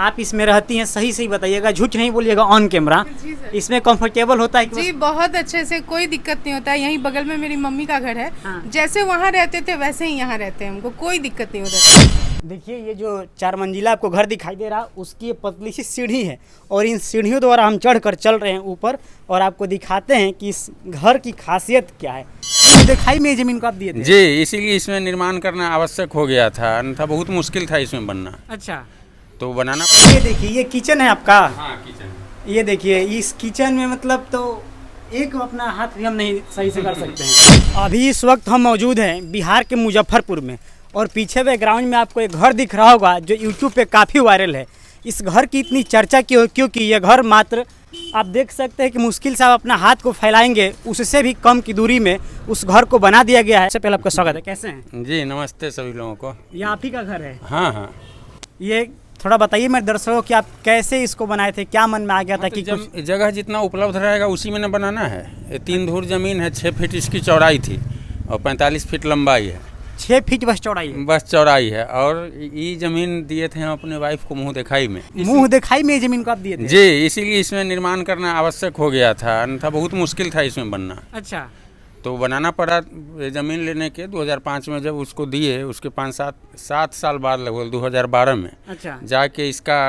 आप इसमें रहती हैं, सही सही बताइएगा, झूठ नहीं बोलिएगा ऑन कैमरा। इसमें कंफर्टेबल होता है कि जी बहुत अच्छे से, कोई दिक्कत नहीं होता है। यहीं बगल में मेरी मम्मी का घर है। हाँ। जैसे वहाँ रहते थे वैसे ही यहाँ रहते हैं, हमको कोई दिक्कत नहीं होता। देखिए ये जो 4 मंजिला आपको घर दिखाई दे रहा, उसकी ये पतली सी सीढ़ी है और इन सीढ़ियों द्वारा हम चढ़कर चल रहे हैं ऊपर और आपको दिखाते हैं कि इस घर की खासियत क्या है। तो दिखाई में ज़मीन को आप दिए थे जी, इसीलिए इसमें निर्माण करना आवश्यक हो गया था, अन्यथा बहुत मुश्किल था इसमें बनना, अच्छा, तो बनाना। ये देखिए ये किचन है आपका। हाँ, किचन। ये देखिए इस किचन में मतलब तो एक अपना हाथ भी हम नहीं सही से कर सकते हैं। अभी इस वक्त हम मौजूद हैं बिहार के मुजफ्फरपुर में और पीछे बैकग्राउंड में आपको एक घर दिख रहा होगा जो यूट्यूब पे काफ़ी वायरल है। इस घर की इतनी चर्चा क्योंकि यह घर मात्र आप देख सकते हैं कि मुश्किल से आप अपना हाथ को फैलाएंगे उससे भी कम की दूरी में उस घर को बना दिया गया है। सबसे पहले आपका स्वागत है, कैसे हैं? जी नमस्ते सभी लोगों को। ये आप ही का घर है? हाँ हाँ। ये थोड़ा बताइए मेरे दर्शकों कि आप कैसे इसको बनाए थे, क्या मन में आ गया था कि कुछ जगह जितना उपलब्ध रहेगा उसी में न बनाना है। ये 3 धुर जमीन है, 6 फीट इसकी चौड़ाई थी और 45 फीट लंबाई है। 6 फीट बस चौड़ाई है? बस चौड़ाई है। और ये जमीन दिए थे हम अपने वाइफ को मुंह दिखाई में। मुंह दिखाई में जमीन को आप दिए थे? जी, इसीलिए इसमें निर्माण करना आवश्यक हो गया था, अन्यथा बहुत मुश्किल था इसमें बनना, अच्छा, तो बनाना पड़ा। ज़मीन लेने के 2005 में जब उसको दिए, उसके 5-7 साल बाद लगभग 2012 में अच्छा, जाके इसका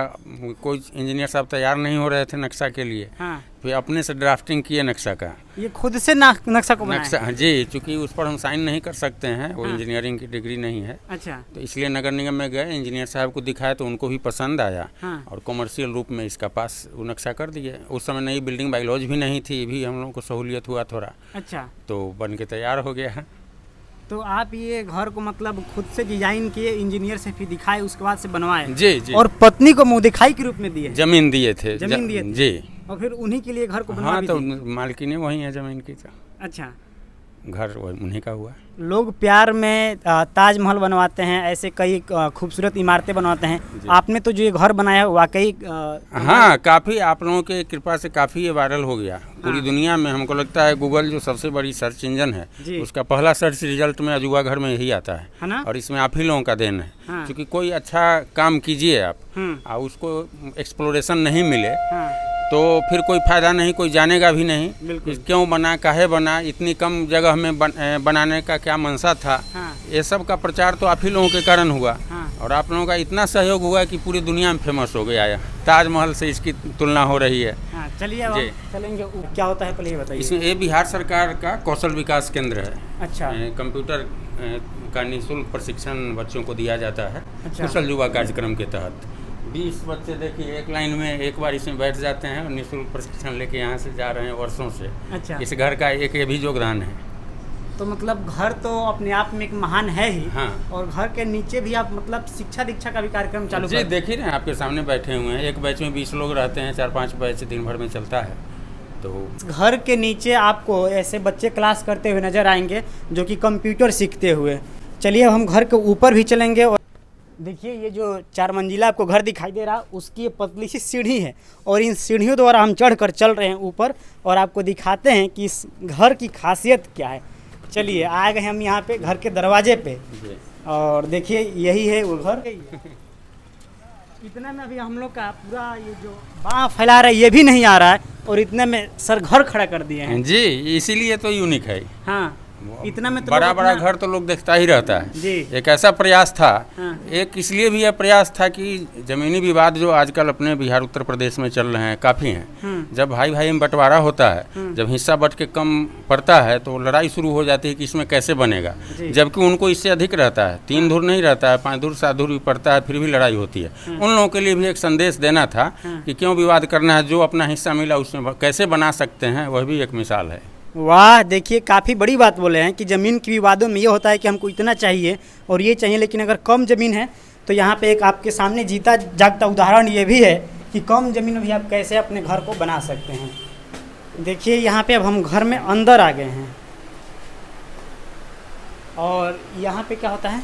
कोई इंजीनियर साहब तैयार नहीं हो रहे थे नक्शा के लिए। हाँ, फिर अपने से ड्राफ्टिंग किए नक्शा का। ये खुद से नक्शा को बनाया? नक्शा जी, चूँकि उस पर हम साइन नहीं कर सकते हैं, वो हाँ। इंजीनियरिंग की डिग्री नहीं है, अच्छा, तो इसलिए नगर निगम में गए, इंजीनियर साहब को दिखाया तो उनको भी पसंद आया हाँ, और कमर्शियल रूप में इसका पास वो नक्शा कर दिए। उस समय नई बिल्डिंग बाइलॉज भी नहीं थी, भी हम लोगों को सहूलियत हुआ थोड़ा, अच्छा। तो बन के तैयार हो गया है। तो आप ये घर को मतलब खुद से डिजाइन किए, इंजीनियर से फिर दिखाए, उसके बाद से बनवाए? जी जी। और पत्नी को मुंह दिखाई के रूप में दिए? जमीन दिए थे। जमीन दिए थे? जी। और फिर उन्हीं के लिए घर को बनवा हाँ, भी तो दिए? मालकिन वही है जमीन की, तो अच्छा, घर उन्हीं का हुआ। लोग प्यार में ताजमहल बनवाते हैं, ऐसे कई खूबसूरत इमारतें बनवाते हैं। आपने तो जो ये घर बनाया है वाकई हाँ, काफ़ी आप लोगों के कृपा से काफ़ी ये वायरल हो गया पूरी दुनिया में। हमको लगता है गूगल जो सबसे बड़ी सर्च इंजन है, उसका पहला सर्च रिजल्ट में अजूबा घर में यही आता है ना? और इसमें आप ही लोगों का देन है। हाँ। क्योंकि कोई अच्छा काम कीजिए आप और उसको एक्सप्लोरेशन नहीं मिले, हाँ, तो फिर कोई फ़ायदा नहीं, कोई जानेगा भी नहीं बिल्कुल। क्यों बना, काहे बना, इतनी कम जगह में बनाने का क्या मंशा था। हाँ, ये सब का प्रचार तो आप ही लोगों के कारण हुआ। हाँ, और आप लोगों का इतना सहयोग हुआ कि पूरी दुनिया में फेमस हो गया है। ताजमहल से इसकी तुलना हो रही है। हाँ, चलिए अब जी। चलेंगे। क्या होता है पहले ये बताइए। इसमें ये बिहार सरकार का कौशल विकास केंद्र है। अच्छा, कंप्यूटर का निःशुल्क प्रशिक्षण बच्चों को दिया जाता है अच्छा। कुशल युवा कार्यक्रम के तहत। 20 बच्चे देखिए एक लाइन में एक बार इसमें बैठ जाते हैं और निःशुल्क प्रशिक्षण लेके यहाँ से जा रहे हैं वर्षों से। अच्छा। इस घर का एक ये भी योगदान है। तो मतलब घर तो अपने आप में एक महान है ही। हाँ। और घर के नीचे भी आप मतलब शिक्षा दीक्षा का भी कार्यक्रम चालू जी, कर देख ही रहे हैं, आपके सामने बैठे हुए हैं। एक बैच में 20 लोग रहते हैं, 4-5 बैच दिन भर में चलता है। तो घर के नीचे आपको ऐसे बच्चे क्लास करते हुए नजर आएंगे जो कि कंप्यूटर सीखते हुए। चलिए हम घर के ऊपर भी चलेंगे। और देखिए ये जो 4 मंजिला आपको घर दिखाई दे रहा, उसकी ये पतली सी सीढ़ी है और इन सीढ़ियों द्वारा हम चढ़कर चल रहे हैं ऊपर और आपको दिखाते हैं कि इस घर की खासियत क्या है। चलिए आ गए हम यहाँ पे घर के दरवाजे पे और देखिए यही है वो घर। इतना में अभी हम लोग का पूरा ये जो बाँह फैला रहा है ये भी नहीं आ रहा है और इतने में सर घर खड़ा कर दिए हैं। जी, इसीलिए तो यूनिक है। हाँ, इतना में तो बड़ा बड़ा घर तो लोग देखता ही रहता है। जी। एक ऐसा प्रयास था। हाँ। एक इसलिए भी यह प्रयास था कि ज़मीनी विवाद जो आजकल अपने बिहार उत्तर प्रदेश में चल रहे हैं काफ़ी हैं। जब भाई भाई में बंटवारा होता है, जब हिस्सा बट के कम पड़ता है तो लड़ाई शुरू हो जाती है कि इसमें कैसे बनेगा, जबकि उनको इससे अधिक रहता है। 3 धुर नहीं रहता है, 5 धुर 7 धुर भी पड़ता है, फिर भी लड़ाई होती है। उन लोगों के लिए भी एक संदेश देना था कि क्यों विवाद करना है, जो अपना हिस्सा मिला उसमें कैसे बना सकते हैं, वह भी एक मिसाल है। वाह, देखिए काफ़ी बड़ी बात बोले हैं कि ज़मीन के विवादों में ये होता है कि हमको इतना चाहिए और ये चाहिए, लेकिन अगर कम ज़मीन है तो यहाँ पे एक आपके सामने जीता जागता उदाहरण ये भी है कि कम ज़मीन में भी आप कैसे अपने घर को बना सकते हैं। देखिए यहाँ पे अब हम घर में अंदर आ गए हैं और यहाँ पे क्या होता है,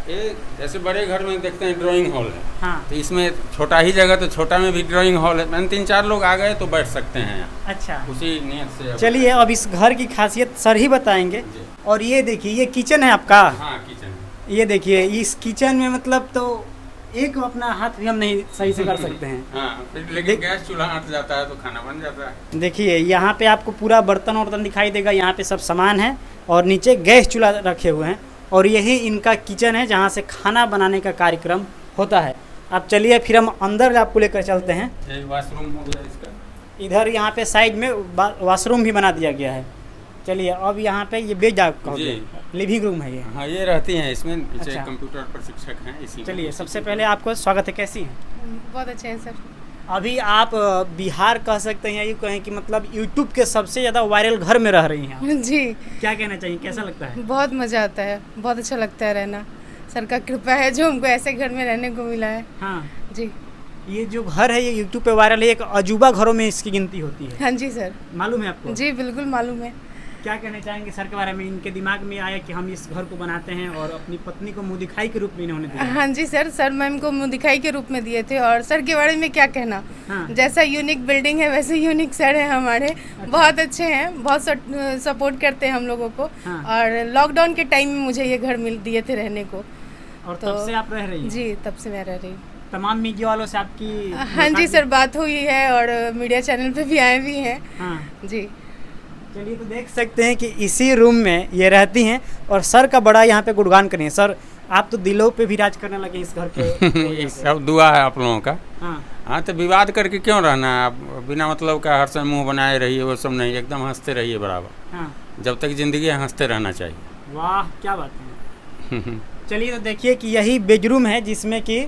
ये जैसे बड़े घर में देखते हैं ड्राइंग हॉल है। हाँ, तो इसमें छोटा ही जगह तो छोटा में भी ड्राइंग हॉल है। मैंने 3-4 लोग आ गए तो बैठ सकते हैं यहाँ। अच्छा, उसी नियत से। चलिए अब इस घर की खासियत सर ही बताएंगे। जी। और ये देखिए ये किचन है आपका। हाँ, किचन। ये देखिए इस किचन में मतलब तो एक अपना हाथ भी हम नहीं सही से कर सकते हैं। हाँ, फिर लेकिन गैस चूल्हा हट जाता है तो खाना बन जाता है। देखिए यहाँ पे आपको पूरा बर्तन वर्तन दिखाई देगा, यहाँ पे सब सामान है और नीचे गैस चूल्हा रखे हुए हैं और यही इनका किचन है जहाँ से खाना बनाने का कार्यक्रम होता है। अब चलिए फिर हम अंदर आपको लेकर चलते हैं। ये वॉशरूम हो गया इसका। इधर यहाँ पे साइड में वॉशरूम भी बना दिया गया है। चलिए अब यहाँ पे ये बेड आपका हो गया, लिविंग रूम है ये। हाँ, ये रहती हैं इसमें, नीचे अच्छा। कंप्यूटर प्रशिक्षक हैं इसी। चलिए सबसे पहले आपको स्वागत है, कैसी हैं? बहुत अच्छे हैं सर। अभी आप बिहार कह सकते हैं, ये कहें कि मतलब यूट्यूब के सबसे ज़्यादा वायरल घर में रह रही हैं आप। जी, क्या कहना चाहिए, कैसा लगता है? बहुत मज़ा आता है, बहुत अच्छा लगता है रहना। सर का कृपा है जो हमको ऐसे घर में रहने को मिला है। हाँ जी ये जो घर है ये यूट्यूब पे वायरल है, एक अजूबा घरों में इसकी गिनती होती है। हाँ जी सर। मालूम है आपको? जी बिल्कुल मालूम है। क्या कहना चाहेंगे सर के बारे में? इनके दिमाग में आया कि हम इस घर को बनाते हैं और अपनी पत्नी को मुँह दिखाई के रूप में इन्होंने दिया। हाँ जी सर मैम को मुँह दिखाई के रूप में दिए थे। और सर के बारे में क्या कहना, हाँ। जैसा यूनिक बिल्डिंग है वैसे यूनिक सर है हमारे। बहुत अच्छे हैं, बहुत सपोर्ट करते हैं हम लोगों को। हाँ। और लॉकडाउन के टाइम में मुझे ये घर मिल दिए थे रहने को। और तो तब से आप रह रही हैं? जी तब से मैं रह रही हूँ। तमाम मीडिया वालों से आपकी हाँ जी सर बात हुई है और मीडिया चैनल पे भी आए भी हैं। हाँ जी चलिए तो देख सकते हैं कि इसी रूम में ये रहती हैं और सर का बड़ा यहाँ पे गुणगान करें। सर आप तो दिलों पे भी राज करने लगे इस घर के। ये सब दुआ है आप लोगों का। हाँ हाँ, तो विवाद करके क्यों रहना है? आप बिना मतलब का हर समय मुंह बनाए रहिए, वो सब नहीं, एकदम हंसते रहिए बराबर। हाँ जब तक जिंदगी है हंसते रहना चाहिए। वाह क्या बात है। चलिए तो देखिए कि यही बेडरूम है जिसमें कि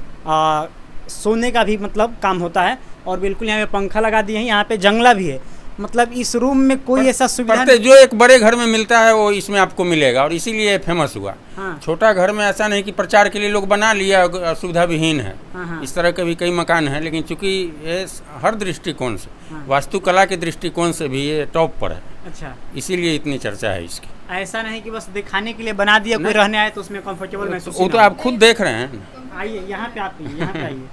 सोने का भी मतलब काम होता है और बिल्कुल यहाँ पे पंखा लगा दिए हैं, यहाँ पे जंगला भी है। मतलब इस रूम में कोई ऐसा सुविधा प्रत्येक जो एक बड़े घर में मिलता है वो इसमें आपको मिलेगा और इसीलिए फेमस हुआ। हाँ। छोटा घर में ऐसा नहीं कि प्रचार के लिए लोग बना लिया, सुविधा विहीन है। हाँ, हाँ। इस तरह के भी कई मकान हैं, लेकिन चूंकि ये हर दृष्टिकोण से, हाँ। वास्तुकला के दृष्टिकोण से भी ये टॉप पर है, अच्छा इसीलिए इतनी चर्चा है इसकी। ऐसा नहीं कि बस दिखाने के लिए बना दिया, कोई रहने आए तो उसमें कंफर्टेबल महसूस वो तो ना हो। आप खुद देख रहे हैं। आइए यहाँ पे आप यहाँ पे आइए।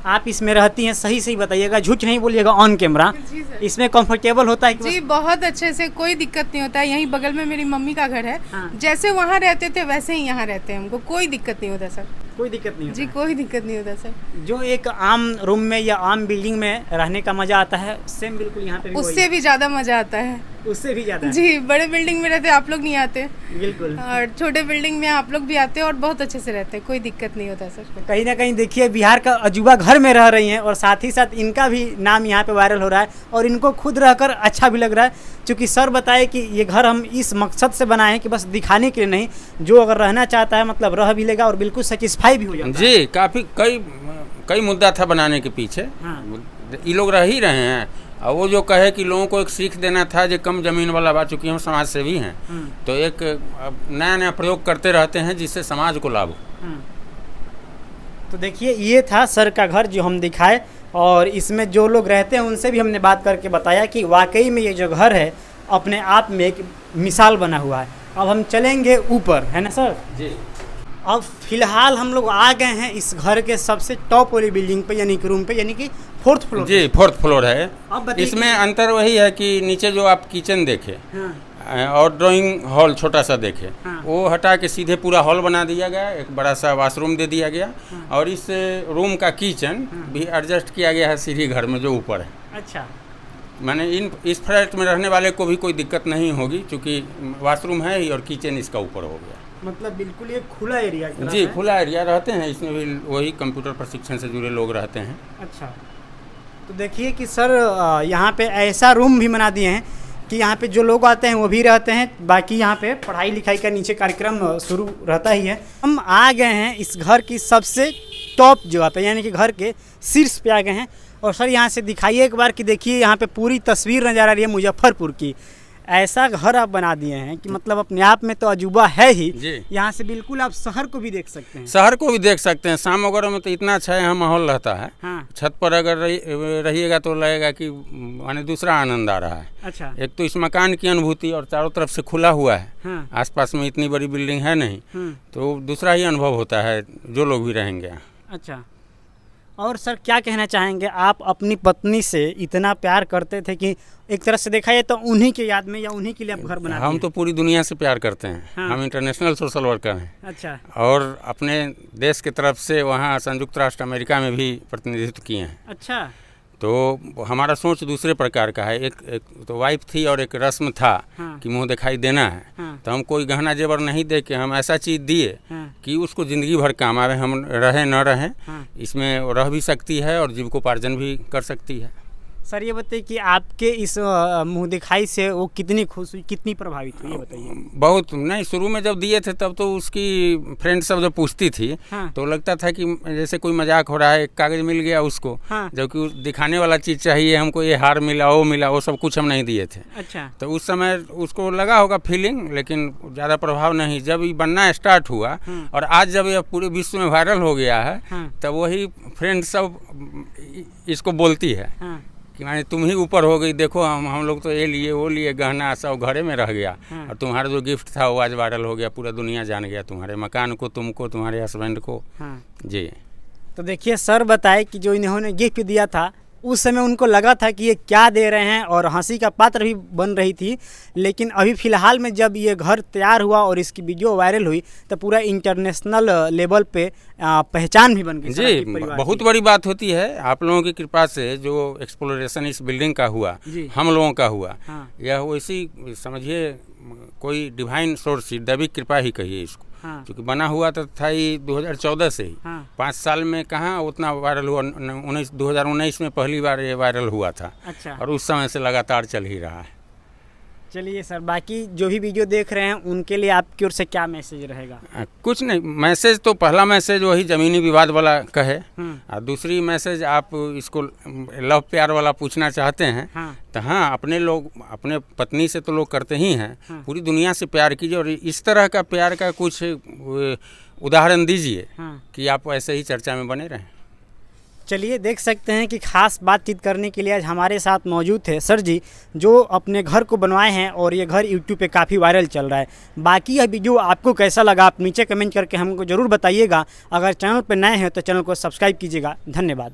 आप इसमें रहती हैं, सही सही बताइएगा, झूठ नहीं बोलिएगा ऑन कैमरा। जी सर। इसमें कंफर्टेबल होता है कि जी बहुत अच्छे से, कोई दिक्कत नहीं होता है। यहीं बगल में मेरी मम्मी का घर है। हाँ। जैसे वहाँ रहते थे वैसे ही यहाँ रहते हैं, हमको कोई दिक्कत नहीं होता सर। कोई दिक्कत नहीं जी होता कोई दिक्कत नहीं होता सर। है। जो एक आम रूम में या आम बिल्डिंग में रहने का मजा आता है, सेम बिल्कुल यहाँ पे भी वही उससे है। भी ज़्यादा मज़ा आता है। उससे भी ज्यादा है। जी बड़े बिल्डिंग में रहते आप लोग नहीं आते बिल्कुल। और छोटे बिल्डिंग में आप लोग भी आते हैं और बहुत अच्छे से रहते हैं, कोई दिक्कत नहीं होता सर। तो कहीं ना कहीं देखिए बिहार का अजूबा घर में रह रही हैं और साथ ही साथ इनका भी नाम यहाँ पे वायरल हो रहा है और इनको खुद रहकर अच्छा भी लग रहा है। क्योंकि सर बताए कि ये घर हम इस मकसद से बनाए हैं कि बस दिखाने के लिए नहीं, जो अगर रहना चाहता है मतलब रह भी लेगा और बिल्कुल सेटिस्फाई भी हो जाता है। जी, काफ़ी कई मुद्दा था बनाने के पीछे। हाँ। ये लोग रह ही रहे हैं और वो जो कहे कि लोगों को एक सीख देना था जो कम ज़मीन वाला बा, चूँकि हम समाज सेवी हैं तो एक नया नया प्रयोग करते रहते हैं जिससे समाज को लाभ हो। तो देखिए ये था सर का घर जो हम दिखाए और इसमें जो लोग रहते हैं उनसे भी हमने बात करके बताया कि वाकई में ये जो घर है अपने आप में एक मिसाल बना हुआ है। अब हम चलेंगे ऊपर, है ना सर? जी। अब फिलहाल हम लोग आ गए हैं इस घर के सबसे टॉप वाली बिल्डिंग पे, यानी कि रूम पे, यानी कि 4th फ्लोर। जी 4th फ्लोर है। अब बताइए इसमें अंतर वही है कि नीचे जो आप किचन देखे हाँ, और ड्राइंग हॉल छोटा सा देखे, हाँ। वो हटा के सीधे पूरा हॉल बना दिया गया, एक बड़ा सा वॉशरूम दे दिया गया और इस रूम का किचन भी एडजस्ट किया गया है सीढ़ी घर में जो ऊपर है। अच्छा माने इस फ्लैट में रहने वाले को भी कोई दिक्कत नहीं होगी क्योंकि वॉशरूम है ही और किचन इसका ऊपर हो गया। मतलब बिल्कुल ये खुला एरिया जी खुला एरिया रहते हैं, इसमें भी वही कंप्यूटर प्रशिक्षण से जुड़े लोग रहते हैं। अच्छा तो देखिए कि सर यहाँ पे ऐसा रूम भी बना दिए हैं कि यहाँ पे जो लोग आते हैं वो भी रहते हैं, बाकी यहाँ पे पढ़ाई लिखाई का नीचे कार्यक्रम शुरू रहता ही है। हम आ गए हैं इस घर की सबसे टॉप जगह पे, यानी कि घर के शीर्ष पे आ गए हैं। और सर यहाँ से दिखाइए एक बार कि देखिए यहाँ पे पूरी तस्वीर नज़र आ रही है मुजफ्फरपुर की। ऐसा घर आप बना दिए हैं कि मतलब अपने आप में तो अजूबा है ही। जी। यहाँ से बिल्कुल आप शहर को भी देख सकते हैं। शहर को भी देख सकते हैं, शाम वगैरह में तो इतना अच्छा यहाँ माहौल रहता है। हाँ छत पर अगर रहिएगा तो लगेगा कि माने दूसरा आनंद आ रहा है। अच्छा एक तो इस मकान की अनुभूति और चारों तरफ से खुला हुआ है, हाँ आसपास में इतनी बड़ी बिल्डिंग है नहीं, तो दूसरा ही अनुभव होता है जो लोग भी रहेंगे यहाँ। अच्छा और सर क्या कहना चाहेंगे, आप अपनी पत्नी से इतना प्यार करते थे कि एक तरह से देखा जाए तो उन्हीं के याद में या उन्हीं के लिए आप घर बनाते हम हैं? तो पूरी दुनिया से प्यार करते हैं। हाँ। हम इंटरनेशनल सोशल वर्कर हैं अच्छा। और अपने देश की तरफ से वहाँ संयुक्त राष्ट्र अमेरिका में भी प्रतिनिधित्व किए हैं। अच्छा। तो हमारा सोच दूसरे प्रकार का है। एक तो वाइफ थी और एक रस्म था हाँ। कि मुंह दिखाई देना है। हाँ। तो हम कोई गहना जेवर नहीं दे के हम ऐसा चीज़ दिए हाँ। कि उसको ज़िंदगी भर काम आवे, हम रहे न रहें, हाँ। इसमें रह भी सकती है और जीविकोपार्जन भी कर सकती है। सर ये बताइए कि आपके इस मुंह दिखाई से वो कितनी खुश हुई, कितनी प्रभावित हुई, ये बताइए। बहुत नहीं, शुरू में जब दिए थे तब तो उसकी फ्रेंड सब जब पूछती थी हाँ। तो लगता था कि जैसे कोई मजाक हो रहा है, एक कागज़ मिल गया उसको। हाँ। जबकि दिखाने वाला चीज़ चाहिए हमको, ये हार मिला वो सब कुछ हम नहीं दिए थे। अच्छा। तो उस समय उसको लगा होगा फीलिंग, लेकिन ज़्यादा प्रभाव नहीं। जब ये बनना स्टार्ट हुआ और आज जब ये पूरे विश्व में वायरल हो गया है, तब वही फ्रेंड सब इसको बोलती है कि माने तुम ही ऊपर हो गई, देखो हम लोग तो ये लिए वो लिए, गहना सब घरे में रह गया और तुम्हारा जो गिफ्ट था वो आज वायरल हो गया, पूरा दुनिया जान गया तुम्हारे मकान को, तुमको, तुम्हारे हस्बैंड को। जी। तो देखिए सर बताए कि जो इन्होंने गिफ्ट दिया था उस समय उनको लगा था कि ये क्या दे रहे हैं और हंसी का पात्र भी बन रही थी, लेकिन अभी फ़िलहाल में जब ये घर तैयार हुआ और इसकी वीडियो वायरल हुई तो पूरा इंटरनेशनल लेवल पे पहचान भी बन गई। जी, बहुत बड़ी बात होती है। आप लोगों की कृपा से जो एक्सप्लोरेशन इस बिल्डिंग का हुआ, हम लोगों का हुआ, यह वैसी समझिए कोई डिवाइन सोर्स, दैविक कृपा ही कहिए इसको। क्योंकि बना हुआ तो था ही 2014 से ही। 5 साल में कहाँ उतना वायरल हुआ। 2019 में पहली बार ये वायरल हुआ था। अच्छा। और उस समय से लगातार चल ही रहा है। चलिए सर, बाकी जो भी वीडियो देख रहे हैं उनके लिए आपकी ओर से क्या मैसेज रहेगा? कुछ नहीं, मैसेज तो पहला मैसेज वही ज़मीनी विवाद वाला कहे, और दूसरी मैसेज आप इसको लव प्यार वाला पूछना चाहते हैं। तो हाँ, अपने लोग अपने पत्नी से तो लोग करते ही हैं, पूरी दुनिया से प्यार कीजिए और इस तरह का प्यार का कुछ उदाहरण दीजिए कि आप ऐसे ही चर्चा में बने रहें। चलिए देख सकते हैं कि खास बातचीत करने के लिए आज हमारे साथ मौजूद थे सर जी, जो अपने घर को बनवाए हैं और ये घर यूट्यूब पे काफ़ी वायरल चल रहा है। बाकी यह वीडियो आपको कैसा लगा आप नीचे कमेंट करके हमको ज़रूर बताइएगा। अगर चैनल पर नए हैं तो चैनल को सब्सक्राइब कीजिएगा। धन्यवाद।